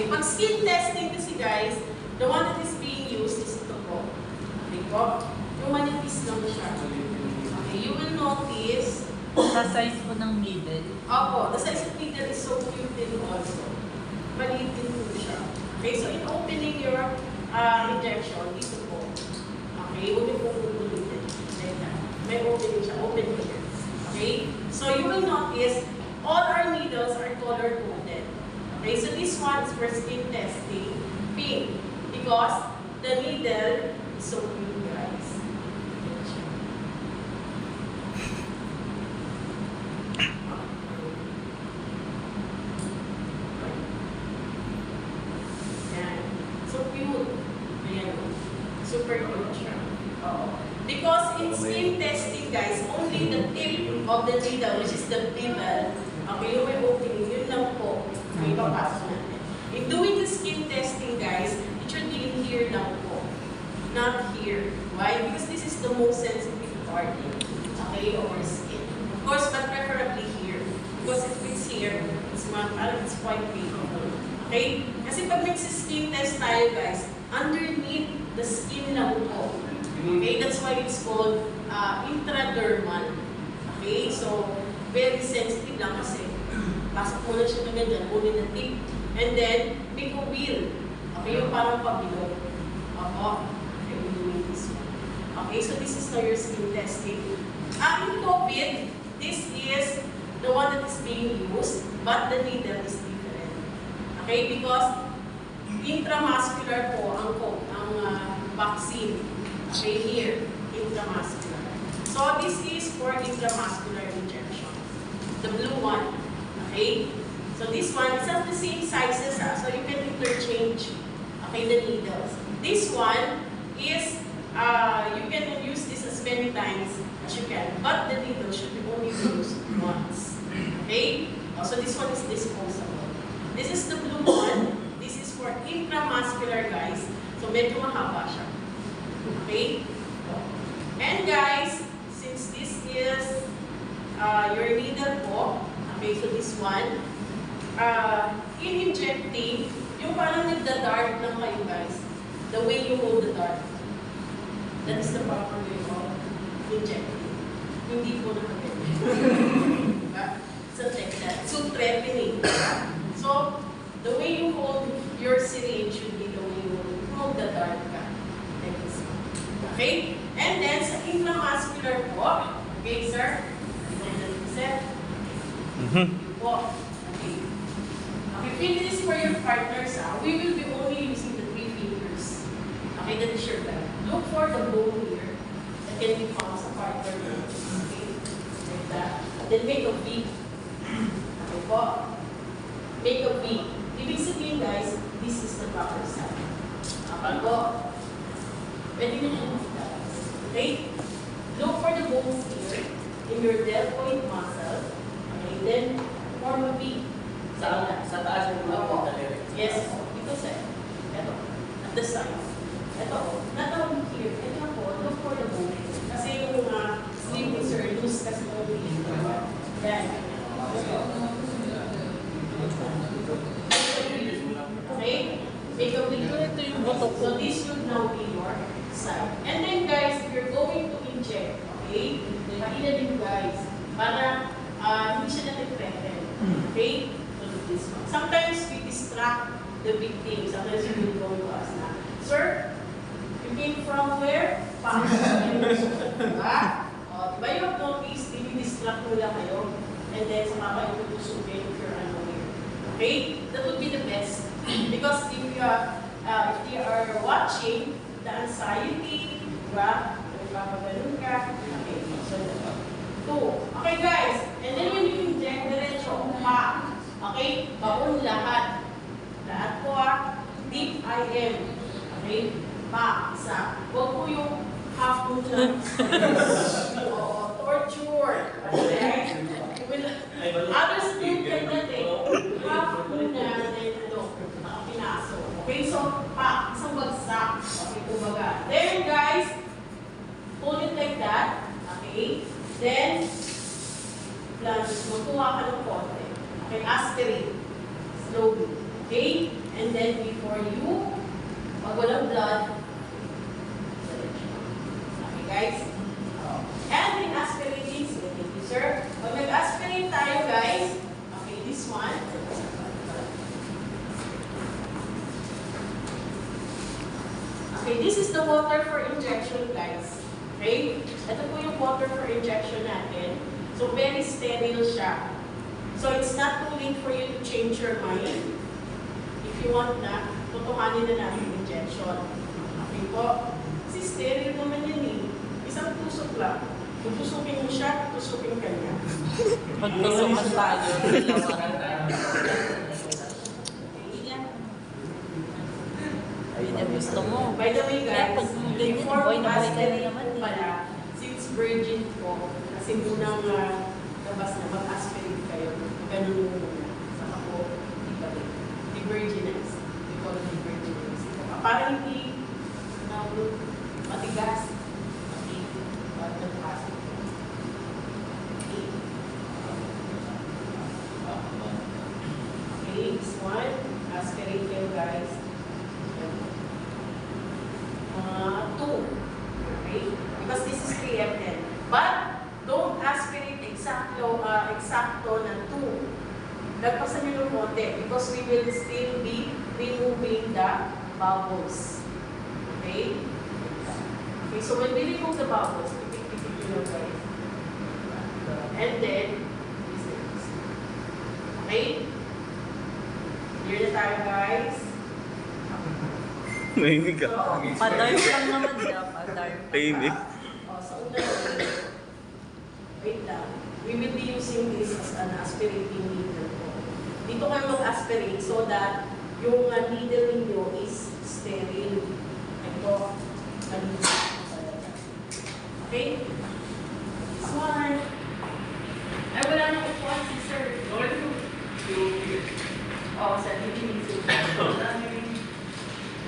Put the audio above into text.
pag skin testing kasi guys, the one that is being used is ito po. Okay po? Yung manipis lang siya. Okay, you will notice Sa size po ng needle. opo, the size of needle is so cute din also. Maliit din po siya. Okay, so in opening your injection, dito po. Okay, huwag niyo pong ulitin. Like that. May opening siya. Open here. Okay, so you will notice all our needles are color-coded. Okay, so this one is for skin testing. Pink. Because the needle is so cute, guys. Yan. So cute. Ayan. Super cute siya. Because in skin testing, guys, only the tip of the needle, which is the bevel, okay, yung may opening, yun lang po, may papasok natin. In doing the skin testing, guys, it should be in here lang po, not here. Why? Because this is the most sensitive part, okay, of our skin. Of course, but preferably here. Because if it's here, it's quite painful. Okay? Kasi pag skin test tayo, guys, underneath the skin lang po. Okay, that's why it's called intradermal. Okay, so very sensitive lang kasi pasok mo na siya na ganyan, unin na tip. And then, make a wheel. Okay, yung parang pabilog. Okay, we're doing this one. Okay, so this is now your skin testing. In COVID, this is the one that is being used, but the needle is different. Okay, because intramuscular po ang vaccine. Okay, here, intramuscular. So, this is for intramuscular injection. The blue one. Okay? So, this one is at the same sizes, so you can interchange, okay, the needles. This one is, you can use this as many times as you can, but the needle should be only used once. Okay? So, this one is disposable. This is the blue one. This is for intramuscular, guys. So, medyo mahaba siya. Okay? And guys, since this is your needle po, okay, so this one, in injecting, yung parang nagda-dart lang kayo guys, the way you hold the dart, that is the proper way of injecting. Hindi po nakapit. Diba? So like that. So threatening. So, the way you hold your syringe should be the way you hold the dart ka. Okay? And then, sa intramuscular po, okay, sir? Set. Po. Okay. Okay, feel this for your partners. We will be only using the 3 fingers. Okay, that is your belt. Look for the bone here. That can be found sa partner. Okay? Like that. Then make a V. Okay po. Make a V. Ibig sabihin, guys, this is the proper side. Okay po. Pwede na yung okay? Look for the bones here in your deltoid muscle. Okay, then form a V. Sa taas yung mga yes, ito sir. Ito. At the side. Ito. Not only here. Ito po. Look for the bones. Kasi yung sleeping sir, loose kasi yung dito. Yan. Okay? Make a V. So this should now be your side. And then guys, if you're going to inject, okay, pakita din guys, para hindi siya na-threaten. Okay? So do this one. Sometimes we distract the victim. Sometimes you will go to us na, sir, you came from where? Diba? Diba you have noticed, distract mo lang kayo, and then saka kayo tutusukin if you're unaware. Okay? That would be the best. Because if you are watching, the anxiety, diba? Nagpapaganon ka. Okay, so 2. Okay guys, and then when you inject, diretso, pa. Okay, baon lahat. Lahat po deep IM. Okay, pa, isa. Huwag po yung half moon lang. Torture. Okay? Others think that half moon na, then pinaso. Okay, so pa, isang bagsak. Okay, kumbaga. Then guys, hold it like that. Okay, then plunge. Magkuha ka ng konti. Okay, aspirate. Slowly. Okay, And then before you, pag walang blood, okay guys? And in aspirating, so thank you sir. Pag nag-aspirate tayo guys, okay, this one. Okay, this is the water for injection guys. Okay? Ito po yung water for injection natin. So very sterile siya. So it's not too late for you to change your mind. If you want na, tutuhanin na natin yung injection. Okay po? Kasi sterile naman yan eh. Isang tusok lang. Tutusukin mo siya, tutusukin ka niya. Pagtusok mas tayo. Yun ang gusto mo. By the way Kaya guys, pag ganyan, before boy na boy ka na aspirate naman po eh. pala, since virgin po, kasi munang labas na mag-aspirate kayo, ganun mo muna. Saka po, di ba rin? Di virginize. Di ko di virginize. Para hindi matigas. Okay. Nagpas. Okay, this one. Aspirate kayo guys. 2. Okay? Because this is 3 ml. But, don't aspirate eksakto ng 2. Lagpasan nyo ng konti because we will still be removing the bubbles. Okay? Okay, so when we remove the bubbles, pipik-pipik nyo guys. And then, okay? Clear na tayo guys. Nainig ka. Pa-dark lang naman niya. Pa-dark. Nainig. So, wait lang. We will be using this as an aspirating needle. Dito kayo mag-aspirate so that yung needle ninyo is sterile. Ito, okay? This one. Ay, wala nang upuan si sir. Oh, sa dito.